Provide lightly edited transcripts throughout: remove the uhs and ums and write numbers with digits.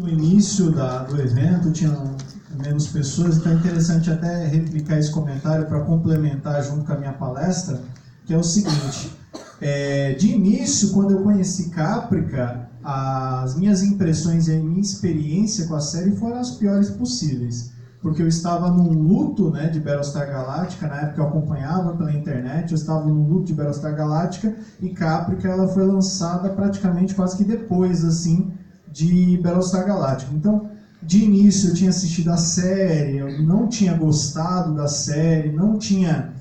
No início do evento tinha menos pessoas, então é interessante até replicar esse comentário para complementar junto com a minha palestra, que é o seguinte: de início, quando eu conheci Caprica, as minhas impressões e a minha experiência com a série foram as piores possíveis, porque eu estava num luto, né, de Battlestar Galactica. Na época eu acompanhava pela internet, eu estava num luto de Battlestar Galactica, e Caprica ela foi lançada praticamente quase que depois assim de Battlestar Galactica. Então, de início eu tinha assistido a série, eu não tinha gostado da série, não tinha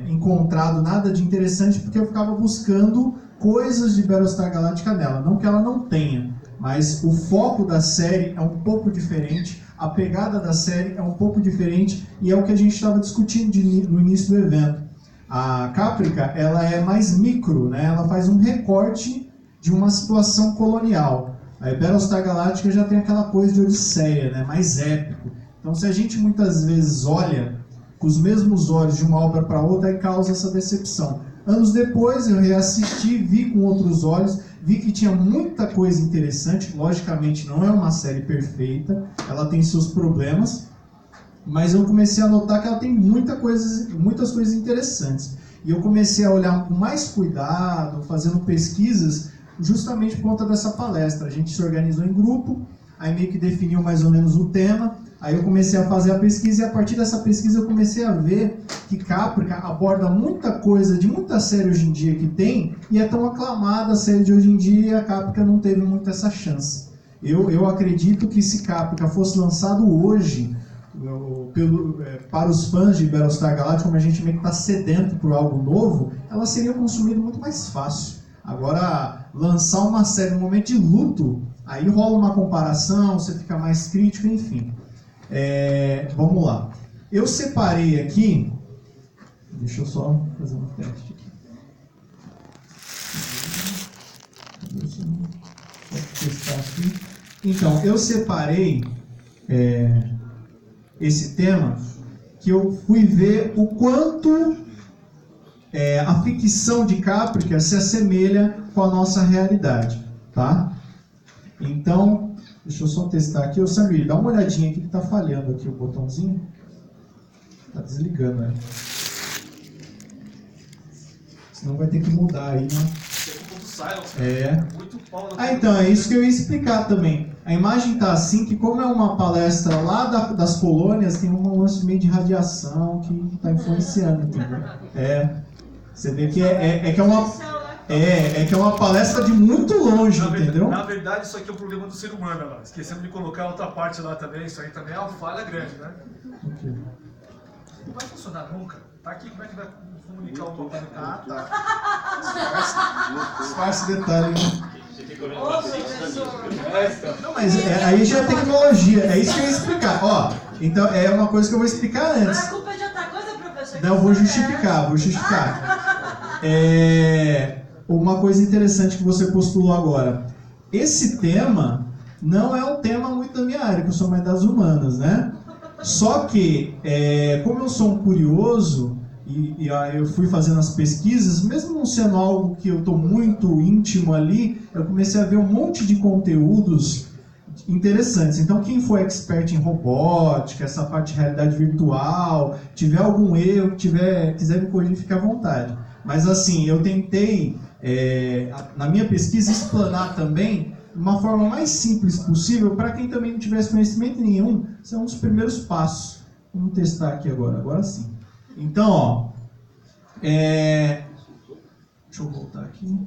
encontrado nada de interessante, porque eu ficava buscando coisas de Battlestar Galactica nela. Não que ela não tenha, mas o foco da série é um pouco diferente, a pegada da série é um pouco diferente, e é o que a gente estava discutindo no início do evento. A Caprica, ela é mais micro, né? Ela faz um recorte de uma situação colonial. A Battlestar Galactica já tem aquela coisa de Odisseia, né? Mais épico. Então, se a gente muitas vezes olha com os mesmos olhos de uma obra para outra, aí causa essa decepção. Anos depois eu reassisti, vi com outros olhos, vi que tinha muita coisa interessante. Logicamente não é uma série perfeita, ela tem seus problemas, mas eu comecei a notar que ela tem muitas coisas interessantes. E eu comecei a olhar com mais cuidado, fazendo pesquisas, justamente por conta dessa palestra. A gente se organizou em grupo, aí meio que definiu mais ou menos o tema. Aí eu comecei a fazer a pesquisa, e a partir dessa pesquisa eu comecei a ver que Caprica aborda muita coisa de muita série hoje em dia que tem, e é tão aclamada a série de hoje em dia, e a Caprica não teve muito essa chance. Eu acredito que se Caprica fosse lançado hoje, para os fãs de Battlestar Galactica, como a gente meio que está sedento por algo novo, ela seria consumida muito mais fácil. Agora, lançar uma série no momento de luto, aí rola uma comparação, você fica mais crítico, enfim. Vamos lá. Eu separei aqui, deixa eu só fazer um teste aqui. Vou testar aqui. Então, eu separei esse tema, que eu fui ver o quanto a ficção de Caprica se assemelha com a nossa realidade, tá? Então, deixa eu só testar aqui. Ô, Samir, dá uma olhadinha aqui que tá falhando aqui o botãozinho. Tá desligando, né? Senão vai ter que mudar aí, né? Então, é isso que eu ia explicar também. A imagem tá assim, que como é uma palestra lá das colônias, tem um lance meio de radiação que tá influenciando, entendeu? Você vê que que é uma palestra de muito longe, entendeu? Na verdade, isso aqui é um problema do ser humano, lá. Esquecemos de colocar outra parte lá também. Isso aí também é uma falha grande, né? Okay. Não vai funcionar nunca. Tá aqui, como é que vai comunicar o botão? Ah, tá. Disfarce detalhe, né? Não, mas aí já é tecnologia. É isso que eu ia explicar. Ó, então é uma coisa que eu vou explicar antes. A culpa é de outra coisa, professor? Não, vou justificar. Uma coisa interessante que você postulou agora. Esse tema não é um tema muito da minha área, que eu sou mais das humanas, né? Só que, como eu sou um curioso, e eu fui fazendo as pesquisas, mesmo não sendo algo que eu estou muito íntimo ali, eu comecei a ver um monte de conteúdos interessantes. Então, quem for expert em robótica, essa parte de realidade virtual, tiver algum erro, quiser me corrigir, fique à vontade. Mas assim, eu tentei, na minha pesquisa, explanar também de uma forma mais simples possível, para quem também não tivesse conhecimento nenhum. Esse é um dos primeiros passos. Vamos testar aqui agora sim. Então, ó, deixa eu voltar aqui.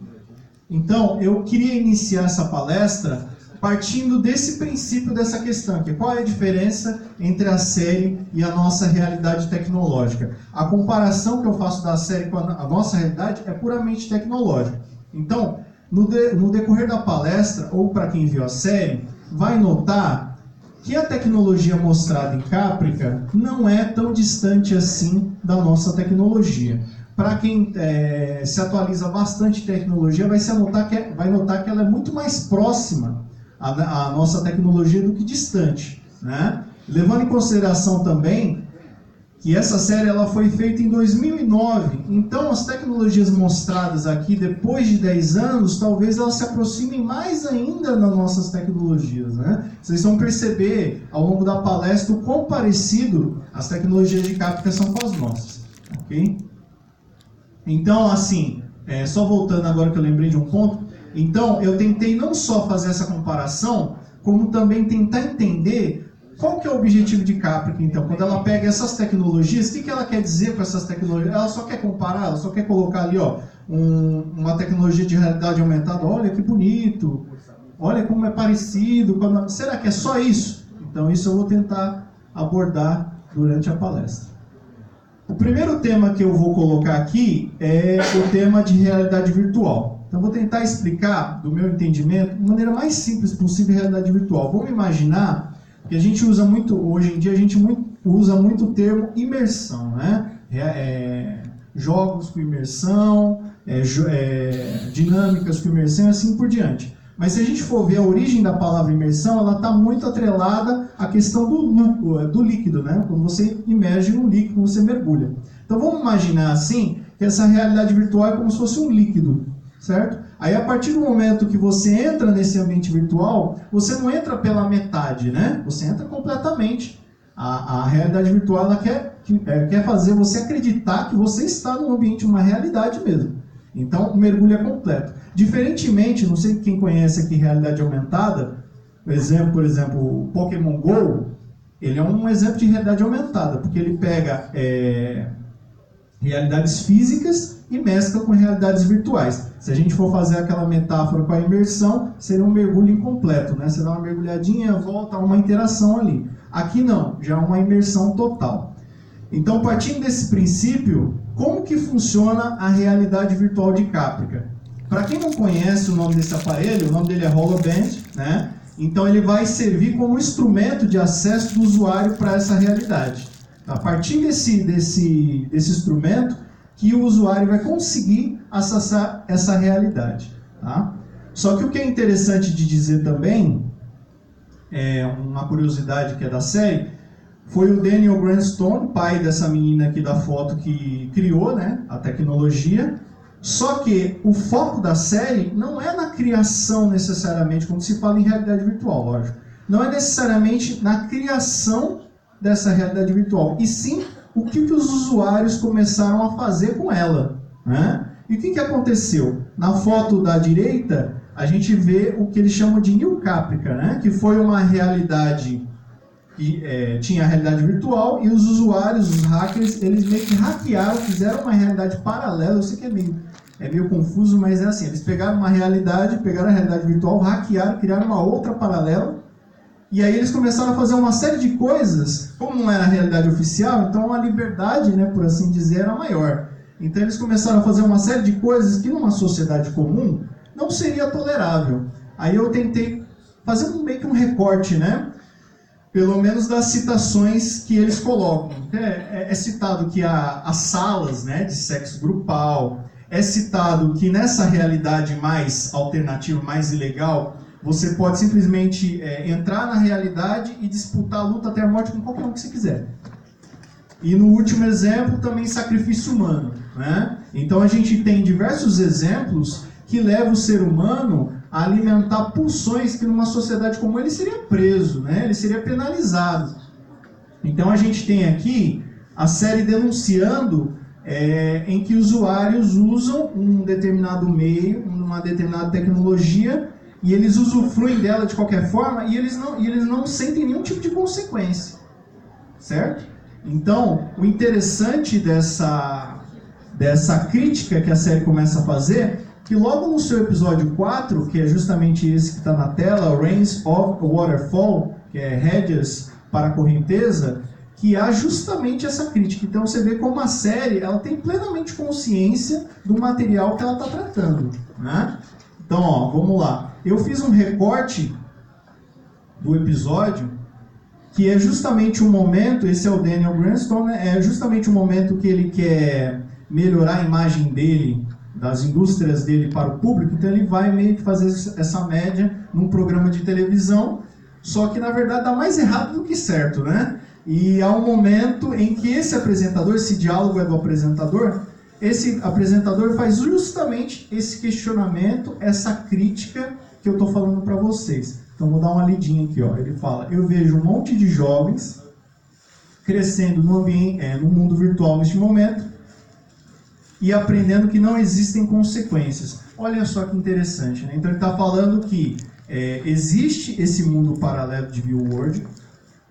Então, eu queria iniciar essa palestra partindo desse princípio, dessa questão aqui. Qual é a diferença entre a série e a nossa realidade tecnológica? A comparação que eu faço da série com a nossa realidade é puramente tecnológica. Então, no decorrer da palestra, ou para quem viu a série, vai notar que a tecnologia mostrada em Caprica não é tão distante assim da nossa tecnologia. Para quem se atualiza bastante em tecnologia, vai notar que ela é muito mais próxima à nossa tecnologia do que distante, né? Levando em consideração também que essa série ela foi feita em 2009. Então, as tecnologias mostradas aqui, depois de 10 anos, talvez elas se aproximem mais ainda das nossas tecnologias, né? Vocês vão perceber, ao longo da palestra, o quão parecido as tecnologias de cáptica são com as nossas, ok? Então, assim, só voltando agora que eu lembrei de um ponto, então, eu tentei não só fazer essa comparação, como também tentar entender qual que é o objetivo de Caprica, então? Quando ela pega essas tecnologias, o que ela quer dizer com essas tecnologias? Ela só quer comparar, ela só quer colocar ali, ó, uma tecnologia de realidade aumentada. Olha que bonito, olha como é parecido. Será que é só isso? Então, isso eu vou tentar abordar durante a palestra. O primeiro tema que eu vou colocar aqui é o tema de realidade virtual. Então, vou tentar explicar, do meu entendimento, de maneira mais simples possível, a realidade virtual. Vamos imaginar que a gente usa muito, hoje em dia, a gente usa muito o termo imersão, né? Jogos com imersão, dinâmicas com imersão e assim por diante. Mas se a gente for ver a origem da palavra imersão, ela está muito atrelada à questão do líquido, né? Quando você imerge num líquido, você mergulha. Então vamos imaginar assim, que essa realidade virtual é como se fosse um líquido, certo? Aí, a partir do momento que você entra nesse ambiente virtual, você não entra pela metade, né? Você entra completamente. A realidade virtual ela quer fazer você acreditar que você está num ambiente, uma realidade mesmo. Então, o mergulho é completo. Diferentemente, não sei quem conhece aqui realidade aumentada, por exemplo, o Pokémon GO, ele é um exemplo de realidade aumentada, porque ele pega realidades físicas e mescla com realidades virtuais. Se a gente for fazer aquela metáfora com a imersão, seria um mergulho incompleto, né? Você dá uma mergulhadinha, volta a uma interação ali. Aqui não, já é uma imersão total. Então, partindo desse princípio, como que funciona a realidade virtual de Caprica? Para quem não conhece o nome desse aparelho, o nome dele é HoloBand, né? Então ele vai servir como instrumento de acesso do usuário para essa realidade. A partir desse instrumento, que o usuário vai conseguir acessar essa realidade. Tá? Só que o que é interessante de dizer também, uma curiosidade que é da série, foi o Daniel Grandstone, pai dessa menina aqui da foto que criou, né, a tecnologia. Só que o foco da série não é na criação necessariamente, como se fala em realidade virtual, lógico. Não é necessariamente na criação dessa realidade virtual, e sim o que os usuários começaram a fazer com ela, né? E o que aconteceu? Na foto da direita, a gente vê o que eles chamam de New Caprica, né? Que foi uma realidade que tinha a realidade virtual, e os usuários, os hackers, eles meio que hackearam, fizeram uma realidade paralela. Eu sei que é meio confuso, mas é assim, eles pegaram uma realidade, pegaram a realidade virtual, hackearam, criaram uma outra paralela. E aí eles começaram a fazer uma série de coisas, como não era a realidade oficial, então a liberdade, né, por assim dizer, era maior. Então eles começaram a fazer uma série de coisas que numa sociedade comum não seria tolerável. Aí eu tentei fazer meio que um recorte, né, pelo menos das citações que eles colocam. É citado que as salas, né, de sexo grupal, é citado que nessa realidade mais alternativa, mais ilegal, você pode simplesmente entrar na realidade e disputar a luta até a morte com qualquer um que você quiser. E no último exemplo, também sacrifício humano, né? Então a gente tem diversos exemplos que levam o ser humano a alimentar pulsões que numa sociedade como ele seria preso, né? Ele seria penalizado. Então a gente tem aqui a série denunciando em que usuários usam um determinado meio, uma determinada tecnologia, e eles usufruem dela de qualquer forma, e eles não sentem nenhum tipo de consequência, certo? Então, o interessante dessa crítica que a série começa a fazer, que logo no seu episódio 4, que é justamente esse que está na tela, Rains of Waterfall, que é rédeas para a correnteza, que há justamente essa crítica. Então você vê como a série ela tem plenamente consciência do material que ela está tratando, né? Então, ó, vamos lá. Eu fiz um recorte do episódio, que é justamente o momento, esse é o Daniel Grandstone, né? É justamente o momento que ele quer melhorar a imagem dele, das indústrias dele para o público, então ele vai meio que fazer essa média num programa de televisão, só que na verdade dá mais errado do que certo, né? E há um momento em que esse apresentador, esse diálogo é do apresentador, esse apresentador faz justamente esse questionamento, essa crítica que eu estou falando para vocês. Então vou dar uma lidinha aqui, ó. Ele fala: eu vejo um monte de jovens crescendo no mundo virtual neste momento e aprendendo que não existem consequências. Olha só que interessante, né? Então ele está falando que existe esse mundo paralelo de View World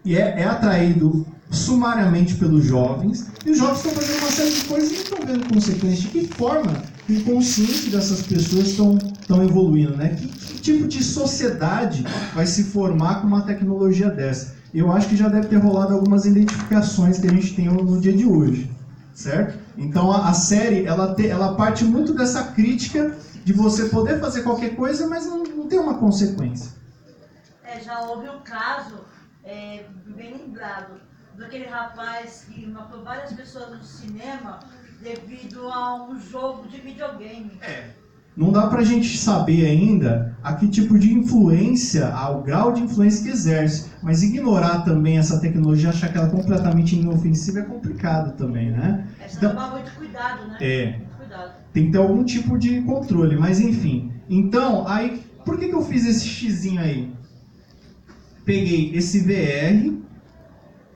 e é atraído sumariamente pelos jovens, e os jovens estão fazendo uma série de coisas e não estão vendo consequências. De que forma o inconsciente dessas pessoas estão evoluindo, né? Que tipo de sociedade vai se formar com uma tecnologia dessa? Eu acho que já deve ter rolado algumas identificações que a gente tem no dia de hoje, certo? Então a série ela parte muito dessa crítica de você poder fazer qualquer coisa, mas não tem uma consequência. Já houve um caso, bem lembrado, daquele rapaz que matou várias pessoas no cinema devido a um jogo de videogame. Não dá pra gente saber ainda a que tipo de influência, ao grau de influência que exerce, mas ignorar também essa tecnologia, achar que ela é completamente inofensiva é complicado também, né? Então, tomar muito cuidado, né? Muito cuidado. Tem que ter algum tipo de controle, mas enfim. Então, aí, por que eu fiz esse xizinho aí? Peguei esse VR,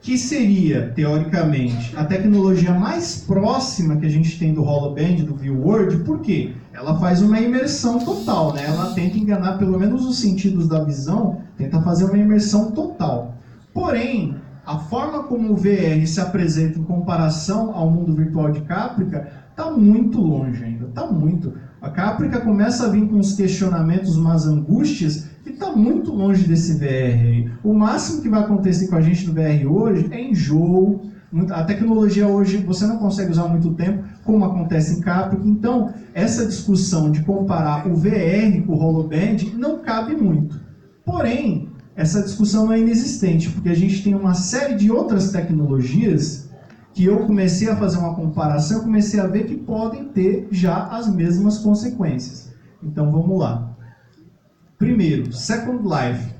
que seria, teoricamente, a tecnologia mais próxima que a gente tem do HoloBand, do View World. Por quê? Ela faz uma imersão total, né? Ela tenta enganar pelo menos os sentidos da visão, tenta fazer uma imersão total. Porém, a forma como o VR se apresenta em comparação ao mundo virtual de Caprica está muito longe ainda, está muito. A Caprica começa a vir com uns questionamentos, umas angústias, que está muito longe desse VR aí. O máximo que vai acontecer com a gente no VR hoje é enjoo. A tecnologia hoje você não consegue usar muito tempo, como acontece em Caprica. Então, essa discussão de comparar o VR com o HoloBand não cabe muito. Porém, essa discussão não é inexistente, porque a gente tem uma série de outras tecnologias que eu comecei a fazer uma comparação, comecei a ver que podem ter já as mesmas consequências. Então, vamos lá. Primeiro, Second Life.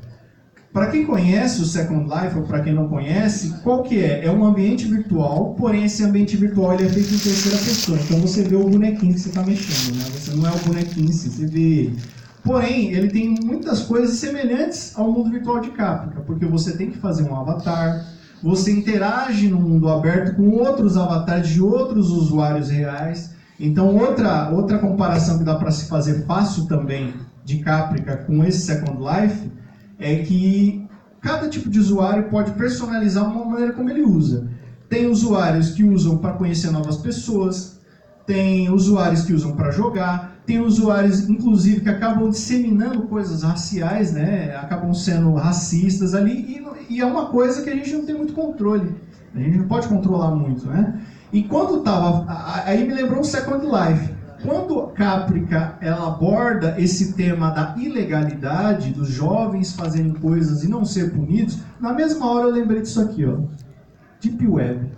Para quem conhece o Second Life, ou para quem não conhece, qual que é? É um ambiente virtual, porém esse ambiente virtual ele é feito em terceira pessoa. Então você vê o bonequinho que você está mexendo, né? Você não é o bonequinho, você vê ele. Porém, ele tem muitas coisas semelhantes ao mundo virtual de Caprica, porque você tem que fazer um avatar, você interage no mundo aberto com outros avatares de outros usuários reais. Então outra comparação que dá para se fazer fácil também de Caprica com esse Second Life é que cada tipo de usuário pode personalizar uma maneira como ele usa. Tem usuários que usam para conhecer novas pessoas, tem usuários que usam para jogar, tem usuários, inclusive, que acabam disseminando coisas raciais, né? Acabam sendo racistas ali, e é uma coisa que a gente não tem muito controle. A gente não pode controlar muito, né? E quando estava... Aí me lembrou o Second Life. Quando Caprica ela aborda esse tema da ilegalidade, dos jovens fazerem coisas e não ser punidos, na mesma hora eu lembrei disso aqui, ó, Deep Web.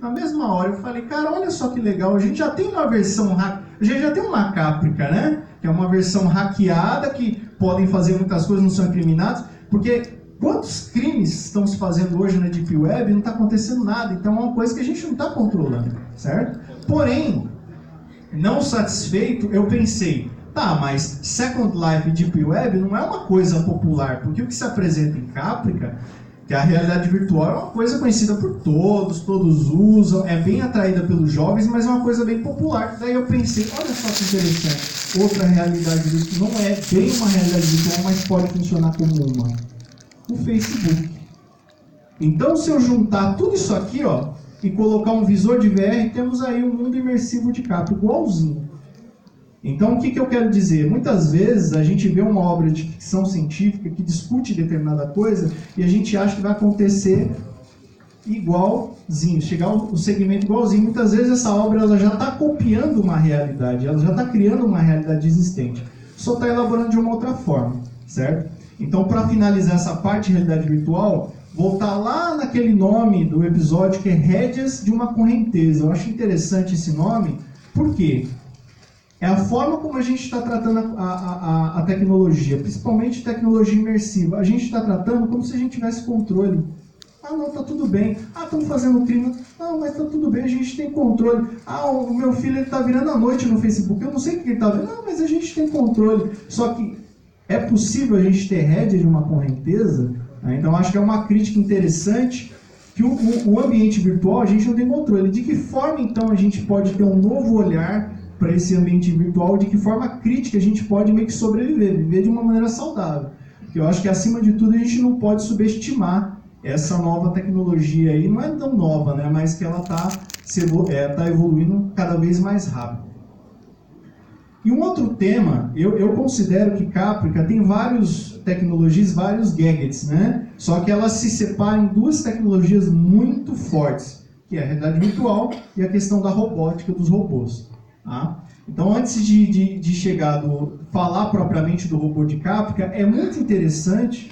Na mesma hora eu falei, cara, olha só que legal, a gente já tem uma versão, a gente já tem uma Caprica, né? Que é uma versão hackeada, que podem fazer muitas coisas, não são incriminados, porque quantos crimes estão se fazendo hoje na Deep Web e não está acontecendo nada, então é uma coisa que a gente não está controlando, certo? Porém, não satisfeito, eu pensei, tá, mas Second Life e Deep Web não é uma coisa popular, porque o que se apresenta em Caprica, que a realidade virtual é uma coisa conhecida por todos usam, é bem atraída pelos jovens, mas é uma coisa bem popular. Daí eu pensei, olha só que interessante, outra realidade virtual, não é bem uma realidade virtual, mas pode funcionar como uma. O Facebook. Então, se eu juntar tudo isso aqui, ó, e colocar um visor de VR, temos aí um mundo imersivo de Caprica, igualzinho. Então, o que eu quero dizer? Muitas vezes a gente vê uma obra de ficção científica que discute determinada coisa e a gente acha que vai acontecer igualzinho, chegar o segmento igualzinho. Muitas vezes essa obra ela já está copiando uma realidade, ela já está criando uma realidade existente, só está elaborando de uma outra forma, certo? Então, para finalizar essa parte de realidade virtual, voltar lá naquele nome do episódio que é Rédeas de uma Correnteza. Eu acho interessante esse nome, por quê? É a forma como a gente está tratando a tecnologia, principalmente tecnologia imersiva. A gente está tratando como se a gente tivesse controle. Ah, não, tá tudo bem. Ah, estamos fazendo crime. Não, mas tá tudo bem, a gente tem controle. Ah, o meu filho ele tá virando à noite no Facebook. Eu não sei o que ele tá vendo. Não, mas a gente tem controle. Só que é possível a gente ter rédea de uma correnteza? Então, acho que é uma crítica interessante que o ambiente virtual a gente não tem controle. De que forma, então, a gente pode ter um novo olhar para esse ambiente virtual? De que forma crítica a gente pode meio que sobreviver, viver de uma maneira saudável? Porque eu acho que, acima de tudo, a gente não pode subestimar essa nova tecnologia aí. Não é tão nova, né? Mas que ela está evoluindo cada vez mais rápido. E um outro tema, eu considero que Caprica tem várias tecnologias, vários gadgets, né? Só que elas se separam em duas tecnologias muito fortes, que é a realidade virtual e a questão da robótica dos robôs. Tá? Então, antes de chegar falar propriamente do robô de Caprica, é muito interessante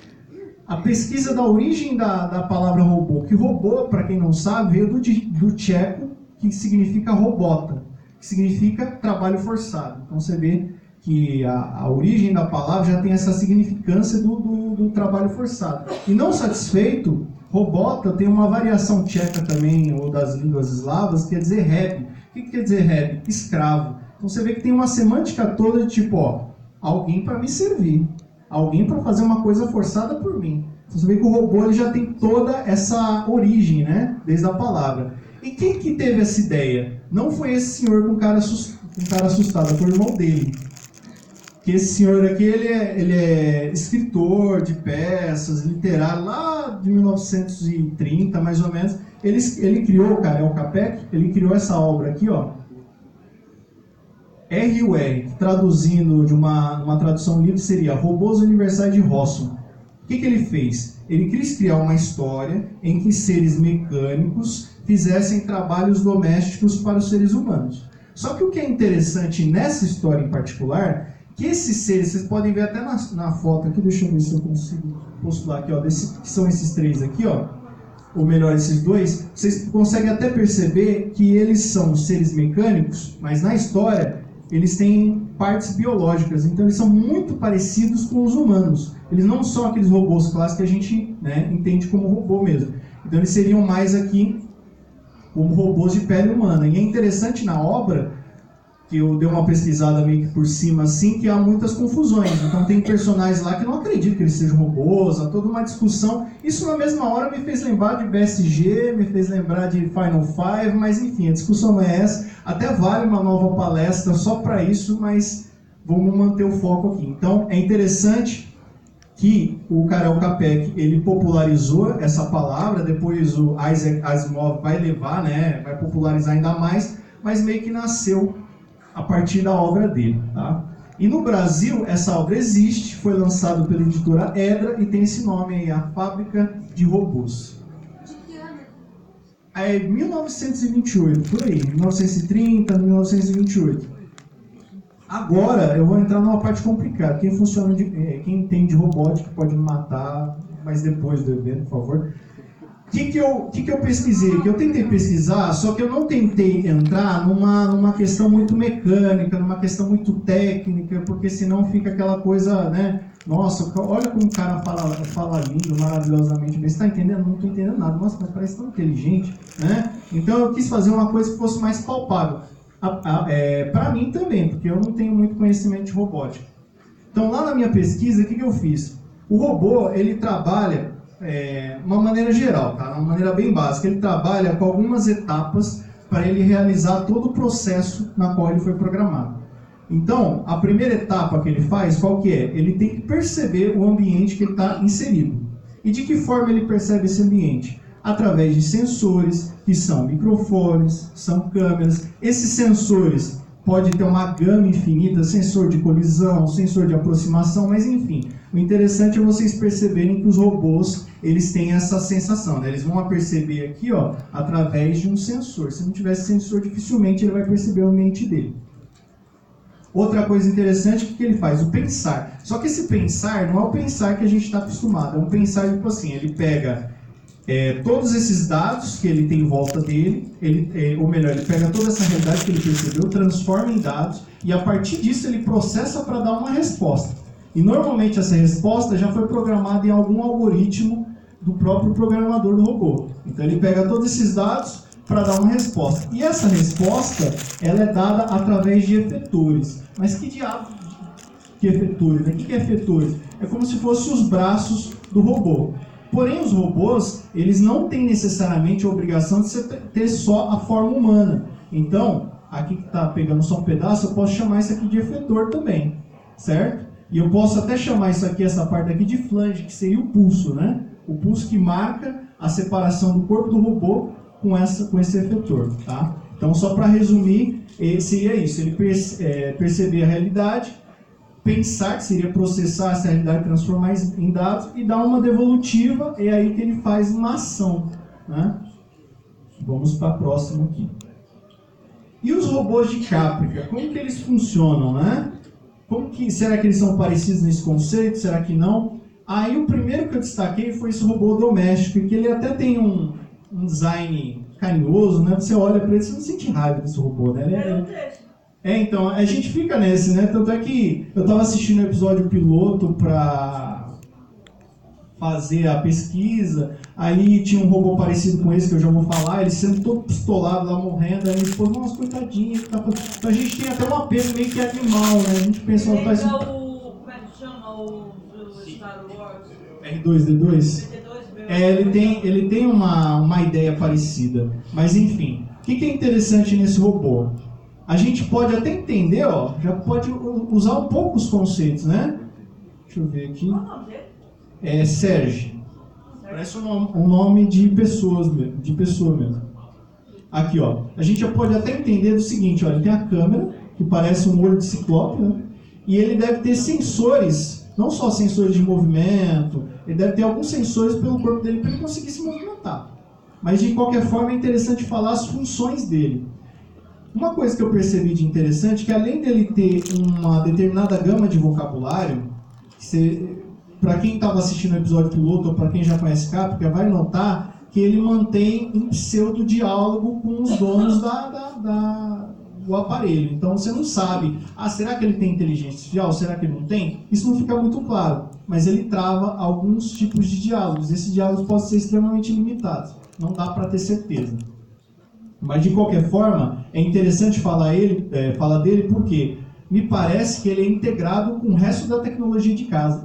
a pesquisa da origem da palavra robô. Que robô, para quem não sabe, veio do tcheco, que significa robota, que significa trabalho forçado. Então você vê que a origem da palavra já tem essa significância do trabalho forçado. E não satisfeito, robota tem uma variação tcheca também, ou das línguas eslavas, que quer dizer reb. O que quer dizer reb? Escravo. Então você vê que tem uma semântica toda de tipo, ó, alguém para me servir, alguém para fazer uma coisa forçada por mim. Então você vê que o robô ele já tem toda essa origem, né, desde a palavra. E quem que teve essa ideia? Não foi esse senhor com cara assustado, foi o irmão dele. Que esse senhor aqui, ele é escritor de peças, literário, lá de 1930, mais ou menos. Ele criou, o Karel Capek, ele criou essa obra aqui, ó. R.U.R., traduzindo de uma tradução livre, seria Robôs Universais de Rossum. O que ele fez? Ele quis criar uma história em que seres mecânicos fizessem trabalhos domésticos para os seres humanos. Só que o que é interessante nessa história em particular, que esses seres, vocês podem ver até na foto aqui, deixa eu ver se eu consigo postular aqui, ó, que são esses três aqui, ó, ou melhor, esses dois, vocês conseguem até perceber que eles são seres mecânicos, mas na história eles têm partes biológicas, então eles são muito parecidos com os humanos. Eles não são aqueles robôs clássicos que a gente, né, entende como robô mesmo. Então eles seriam mais aqui como robôs de pele humana. E é interessante na obra, que eu dei uma pesquisada meio que por cima assim, que há muitas confusões. Então tem personagens lá que não acreditam que eles sejam robôs, há toda uma discussão. Isso na mesma hora me fez lembrar de BSG, me fez lembrar de Final Five, mas enfim, a discussão não é essa. Até vale uma nova palestra só para isso, mas vamos manter o foco aqui. Então é interessante que o Karel Capek, ele popularizou essa palavra, depois o Isaac Asimov vai levar, né, vai popularizar ainda mais, mas meio que nasceu a partir da obra dele. Tá? E no Brasil, essa obra existe, foi lançada pela editora Edra e tem esse nome aí, A Fábrica de Robôs. De que ano? É 1928, por aí, 1930, 1928. Agora, eu vou entrar numa parte complicada. Quem entende robótica pode me matar, mas depois do evento, por favor. O que eu pesquisei? Que eu tentei pesquisar, só que eu não tentei entrar numa questão muito mecânica, numa questão muito técnica, porque senão fica aquela coisa, né? Nossa, olha como o cara fala lindo, maravilhosamente bem. Você está entendendo? Não estou entendendo nada. Nossa, mas parece tão inteligente, né? Então eu quis fazer uma coisa que fosse mais palpável. Para mim também, porque eu não tenho muito conhecimento de robótica. Então lá na minha pesquisa, o que eu fiz? O robô, ele trabalha uma maneira geral, tá? Uma maneira bem básica. Ele trabalha com algumas etapas para ele realizar todo o processo na qual ele foi programado. Então, a primeira etapa que ele faz, qual que é? Ele tem que perceber o ambiente que ele está inserido. E de que forma ele percebe esse ambiente? Através de sensores, que são microfones, são câmeras. Esses sensores podem ter uma gama infinita, sensor de colisão, sensor de aproximação, mas enfim. O interessante é vocês perceberem que os robôs, eles têm essa sensação, né? Eles vão perceber aqui, ó, através de um sensor. Se não tivesse sensor, dificilmente ele vai perceber o ambiente dele. Outra coisa interessante, o que ele faz? O pensar. Só que esse pensar não é o pensar que a gente está acostumado, é um pensar tipo assim, ele pega todos esses dados que ele tem em volta dele, ou melhor, ele pega toda essa realidade que ele percebeu, transforma em dados, e a partir disso ele processa para dar uma resposta. E normalmente essa resposta já foi programada em algum algoritmo do próprio programador do robô. Então ele pega todos esses dados para dar uma resposta. E essa resposta, ela é dada através de efetores. Mas que diabo de efetores? O que é efetores? É como se fossem os braços do robô. Porém, os robôs, eles não têm necessariamente a obrigação de ter só a forma humana. Então, aqui que está pegando só um pedaço, eu posso chamar isso aqui de efetor também, certo? E eu posso até chamar isso aqui, essa parte aqui, de flange, que seria o pulso, né? O pulso que marca a separação do corpo do robô com esse efetor, tá? Então, só para resumir, seria isso. Ele perceber a realidade, pensar, que seria processar essa realidade, transformar em dados e dar uma devolutiva, é aí que ele faz uma ação, né? Vamos para a próxima aqui. E os robôs de Caprica, como que eles funcionam, né? Será que eles são parecidos nesse conceito? Será que não? Aí o primeiro que eu destaquei foi esse robô doméstico, que ele até tem um design carinhoso, né? Você olha para ele, você não sente raiva desse robô, né? Então, a gente fica nesse, né? Tanto é que eu estava assistindo o episódio piloto para fazer a pesquisa, aí tinha um robô parecido com esse, que eu já vou falar, ele sendo todo pistolado lá, morrendo, aí ele falou, nossa, coitadinho. Então a gente tem até um apelo meio que animal, né? A gente pensa... Como é que chama o Star Wars? R2-D2? Ele tem uma ideia parecida. Mas enfim, o que é interessante nesse robô? A gente pode até entender, ó, já pode usar um pouco os conceitos, né? Deixa eu ver aqui. Qual o nome dele? Serge. Parece um nome de pessoas mesmo, de pessoa mesmo. Aqui, ó. A gente já pode até entender do seguinte, ó, ele tem a câmera, que parece um olho de ciclope, né? E ele deve ter sensores, não só sensores de movimento, ele deve ter alguns sensores pelo corpo dele para ele conseguir se movimentar. Mas de qualquer forma é interessante falar as funções dele. Uma coisa que eu percebi de interessante é que além dele ter uma determinada gama de vocabulário, para quem estava assistindo o episódio piloto ou para quem já conhece Caprica, vai notar que ele mantém um pseudo-diálogo com os donos do aparelho. Então você não sabe, será que ele tem inteligência artificial? Será que ele não tem? Isso não fica muito claro, mas ele trava alguns tipos de diálogos. Esses diálogos podem ser extremamente limitados, não dá para ter certeza. Mas de qualquer forma, é interessante falar dele porque me parece que ele é integrado com o resto da tecnologia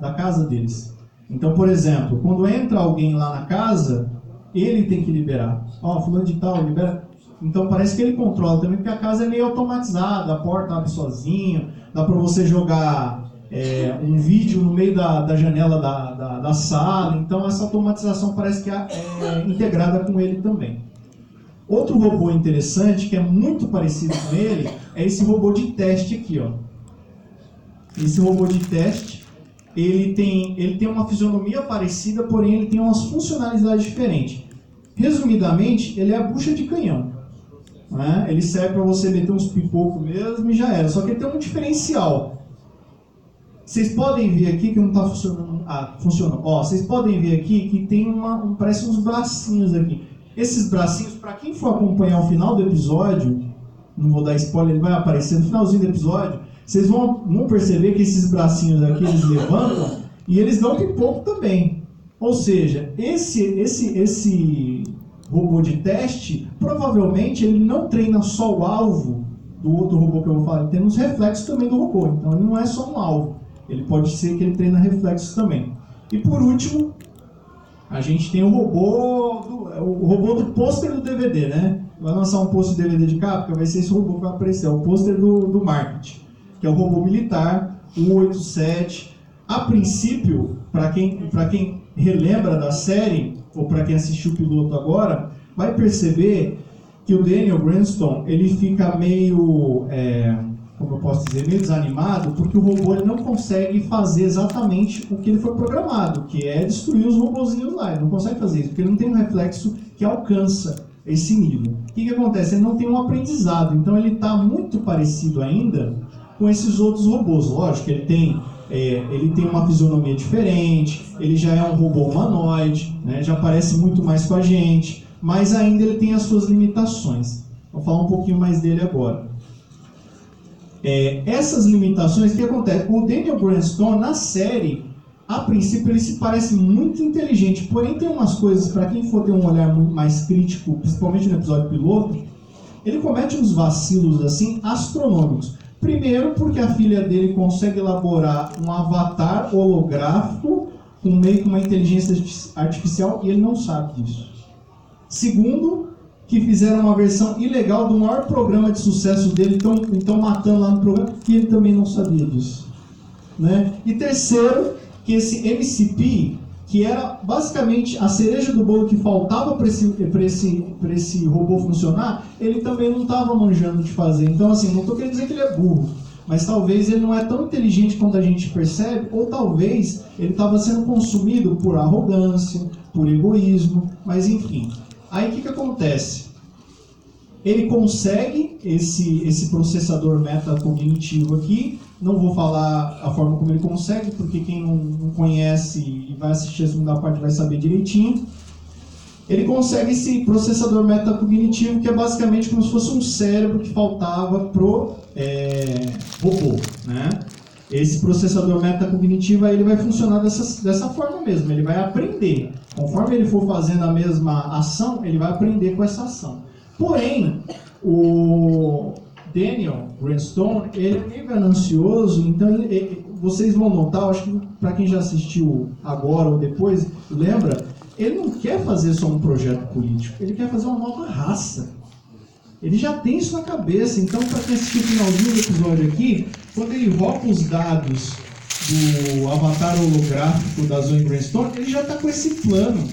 da casa deles. Então, por exemplo, quando entra alguém lá na casa, ele tem que liberar. Fulano de tal, libera. Então parece que ele controla também, porque a casa é meio automatizada, a porta abre sozinho, dá para você jogar um vídeo no meio da janela da sala. Então essa automatização parece que é integrada com ele também. Outro robô interessante, que é muito parecido com ele, é esse robô de teste aqui, ó. Esse robô de teste, ele tem uma fisionomia parecida, porém ele tem umas funcionalidades diferentes. Resumidamente, ele é a bucha de canhão, né? Ele serve para você meter uns pipocos mesmo e já era. Só que ele tem um diferencial. Vocês podem ver aqui que não está funcionando. Funciona. Vocês podem ver aqui que tem parece uns bracinhos aqui. Esses bracinhos, para quem for acompanhar o final do episódio, não vou dar spoiler, ele vai aparecer no finalzinho do episódio, vocês vão perceber que esses bracinhos aqui, eles levantam e eles dão pipoco também. Ou seja, esse robô de teste, provavelmente ele não treina só o alvo do outro robô que eu vou falar, ele tem os reflexos também do robô, então ele não é só um alvo, ele pode ser que ele treina reflexos também. E por último, a gente tem o robô do pôster do DVD, né? Vai lançar um pôster de DVD de Caprica, vai ser esse robô que vai aparecer, o pôster do marketing, que é o robô militar, o 187. A princípio, para quem relembra da série, ou para quem assistiu o piloto agora, vai perceber que o Daniel Branston, ele fica meio, como eu posso dizer, meio desanimado, porque o robô ele não consegue fazer exatamente o que ele foi programado, que é destruir os robozinhos lá. Ele não consegue fazer isso, porque ele não tem um reflexo que alcança esse nível. O que acontece? Ele não tem um aprendizado, então ele está muito parecido ainda com esses outros robôs. Lógico que ele tem uma fisionomia diferente, ele já é um robô humanoide, né, já parece muito mais com a gente, mas ainda ele tem as suas limitações. Vou falar um pouquinho mais dele agora. Essas limitações, o que acontece? O Daniel Branston, na série, a princípio ele se parece muito inteligente, porém tem umas coisas, para quem for ter um olhar muito mais crítico, principalmente no episódio piloto, ele comete uns vacilos assim astronômicos. Primeiro porque a filha dele consegue elaborar um avatar holográfico com meio que uma inteligência artificial e ele não sabe disso. Segundo, que fizeram uma versão ilegal do maior programa de sucesso dele, estão matando lá no programa, e ele também não sabia disso. Né? E terceiro, que esse MCP, que era basicamente a cereja do bolo que faltava para esse robô funcionar, ele também não estava manjando de fazer. Então, assim, não estou querendo dizer que ele é burro, mas talvez ele não é tão inteligente quanto a gente percebe, ou talvez ele estava sendo consumido por arrogância, por egoísmo, mas enfim. Aí o que acontece? Ele consegue esse processador metacognitivo aqui. Não vou falar a forma como ele consegue, porque quem não conhece e vai assistir a segunda parte vai saber direitinho. Ele consegue esse processador metacognitivo, que é basicamente como se fosse um cérebro que faltava pro robô, né? Esse processador metacognitivo aí ele vai funcionar dessa forma mesmo. Ele vai aprender. Conforme ele for fazendo a mesma ação, ele vai aprender com essa ação. Porém, o Daniel Greenstone, ele é meio ganancioso, então vocês vão notar, acho que para quem já assistiu agora ou depois, lembra, ele não quer fazer só um projeto político, ele quer fazer uma nova raça. Ele já tem isso na cabeça, então para quem assistiu o finalzinho do episódio aqui, quando ele rouba os dados do avatar holográfico da Zoe Greenstone, ele já está com esse plano.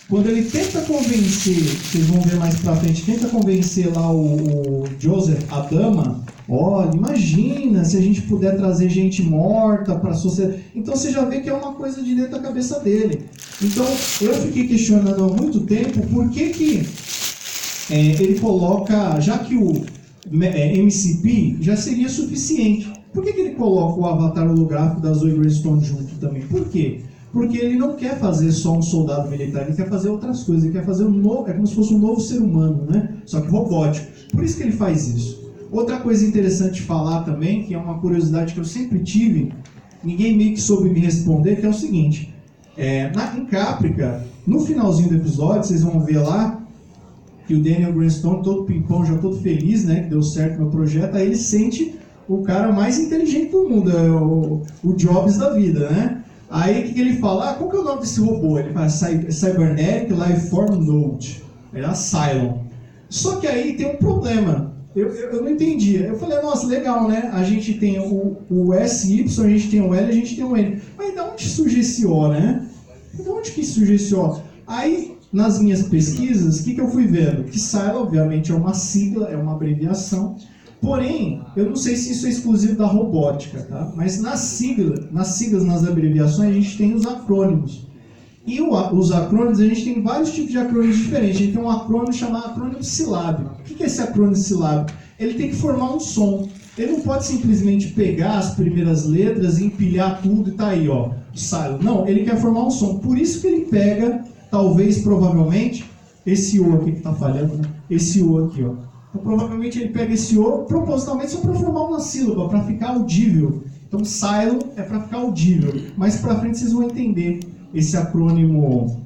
Quando ele tenta convencer, vocês vão ver mais pra frente, tenta convencer lá o Joseph Adama, olha, imagina se a gente puder trazer gente morta para a sociedade. Então você já vê que é uma coisa de dentro da cabeça dele. Então eu fiquei questionando há muito tempo por que ele coloca, já que o MCP já seria suficiente, por que ele coloca o avatar holográfico da Zoe Greenstone junto também? Por quê? Porque ele não quer fazer só um soldado militar, ele quer fazer outras coisas, ele quer fazer é como se fosse um novo ser humano, né? Só que robótico. Por isso que ele faz isso. Outra coisa interessante de falar também, que é uma curiosidade que eu sempre tive, ninguém meio que soube me responder, que é o seguinte, em Caprica, no finalzinho do episódio, vocês vão ver lá, que o Daniel Greenstone, todo pimpão, já todo feliz, né, que deu certo no projeto, aí ele sente o cara mais inteligente do mundo, o Jobs da vida, né? Aí o que ele fala? Qual que é o nome desse robô? Ele fala Cybernetic Lifeform Node. É a Cylon. Só que aí tem um problema. Eu não entendi. Eu falei, nossa, legal, né? A gente tem o SY, a gente tem o L, a gente tem o N. Mas de onde surge esse O, né? De onde que surge esse O? Aí, nas minhas pesquisas, o que eu fui vendo? Que Cylon, obviamente, é uma sigla, é uma abreviação. Porém, eu não sei se isso é exclusivo da robótica, tá? Mas nas siglas, nas abreviações, a gente tem os acrônimos. E os acrônimos, a gente tem vários tipos de acrônimos diferentes. A gente tem um acrônimo chamado acrônimo silábico. O que é esse acrônimo silábico? Ele tem que formar um som. Ele não pode simplesmente pegar as primeiras letras e empilhar tudo e tá aí, ó, Cylon. Não, ele quer formar um som. Por isso que ele pega, talvez, provavelmente, esse O aqui que tá falhando, né? Esse O aqui, ó. Então, provavelmente ele pega esse O propositalmente só para formar uma sílaba, para ficar audível. Então, Cylon é para ficar audível. Mais para frente vocês vão entender esse acrônimo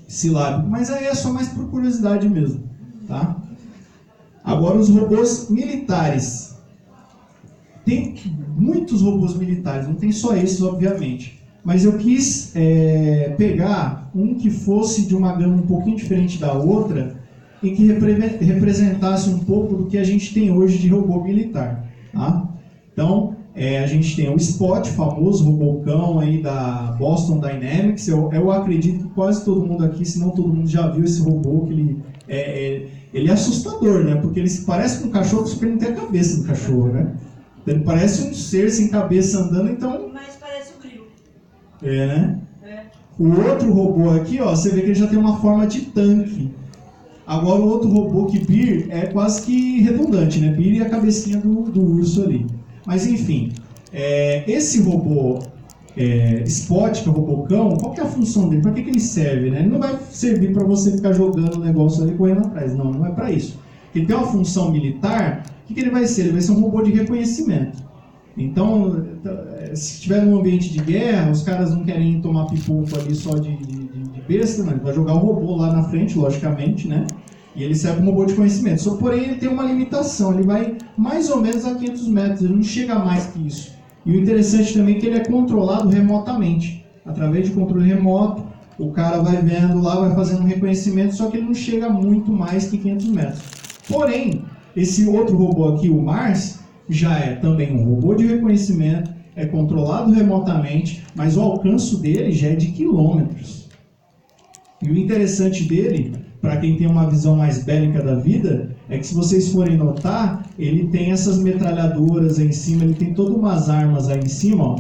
silábico. Mas aí é só mais por curiosidade mesmo. Tá? Agora, os robôs militares. Tem muitos robôs militares, não tem só esses, obviamente. Mas eu quis pegar um que fosse de uma gama um pouquinho diferente da outra, e que representasse um pouco do que a gente tem hoje de robô militar. Tá? Então, a gente tem o Spot, famoso robôcão aí da Boston Dynamics. Eu acredito que quase todo mundo aqui, se não todo mundo já viu esse robô, que ele é assustador, né? Porque ele se parece com um cachorro, só que ele não tem a cabeça do cachorro, né? Então, ele parece um ser sem cabeça andando, então... Mas parece um grilo. Né? O outro robô aqui, ó, você vê que ele já tem uma forma de tanque. Agora o outro robô que Beer é quase que redundante, né? Beer e a cabecinha do urso ali. Mas enfim, esse robô Spot, que é o robôcão, qual que é a função dele? Para que ele serve? Né? Ele não vai servir para você ficar jogando o negócio ali correndo atrás. Não, não é para isso. Ele tem uma função militar, o que ele vai ser? Ele vai ser um robô de reconhecimento. Então, se estiver num ambiente de guerra, os caras não querem tomar pipoco ali só de besta, né? Ele vai jogar o robô lá na frente, logicamente, né? E ele serve como robô de conhecimento. Só porém ele tem uma limitação, ele vai mais ou menos a 500 metros, ele não chega mais que isso. E o interessante também é que ele é controlado remotamente. Através de controle remoto, o cara vai vendo lá, vai fazendo um reconhecimento, só que ele não chega muito mais que 500 metros. Porém, esse outro robô aqui, o Mars, já é também um robô de reconhecimento, é controlado remotamente, mas o alcance dele já é de quilômetros. E o interessante dele, para quem tem uma visão mais bélica da vida, é que se vocês forem notar, ele tem essas metralhadoras aí em cima, ele tem todas umas armas aí em cima, ó,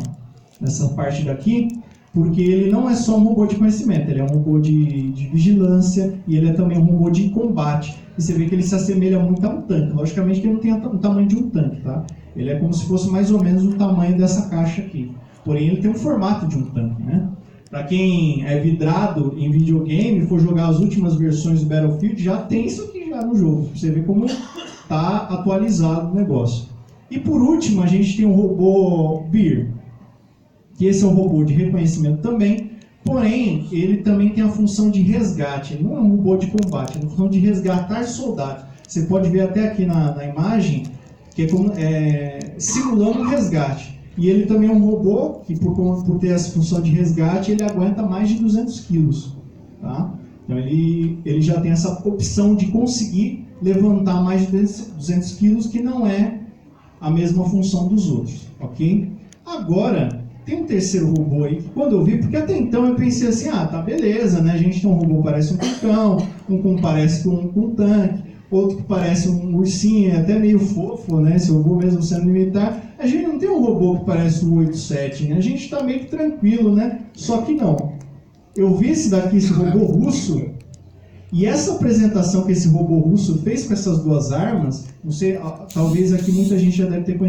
nessa parte daqui, porque ele não é só um robô de conhecimento, ele é um robô de vigilância e ele é também um robô de combate. E você vê que ele se assemelha muito a um tanque. Logicamente que ele não tem o tamanho de um tanque, tá? Ele é como se fosse mais ou menos o tamanho dessa caixa aqui. Porém, ele tem um formato de um tanque, né? Para quem é vidrado em videogame e for jogar as últimas versões do Battlefield, já tem isso aqui já no jogo. Pra você ver como está atualizado o negócio. E por último, a gente tem o robô Bear, que esse é um robô de reconhecimento também, porém, ele também tem a função de resgate. Ele não é um robô de combate, é uma função de resgatar soldados. Você pode ver até aqui na imagem, que é como, simulando um resgate. E ele também é um robô que, por ter essa função de resgate, ele aguenta mais de 200 quilos. Tá? Então, ele já tem essa opção de conseguir levantar mais de 200 quilos, que não é a mesma função dos outros. Ok? Agora, tem um terceiro robô aí, que quando eu vi, porque até então eu pensei assim, tá beleza, né? A gente tem um robô que parece um cão, um que parece com um tanque, outro que parece um ursinho, até meio fofo, né? Esse robô mesmo sendo militar. A gente não tem um robô que parece um 87, né? A gente está meio que tranquilo, né? Só que não. Eu vi esse robô russo, e essa apresentação que esse robô russo fez com essas duas armas, não sei, talvez aqui muita gente já deve ter conhecido.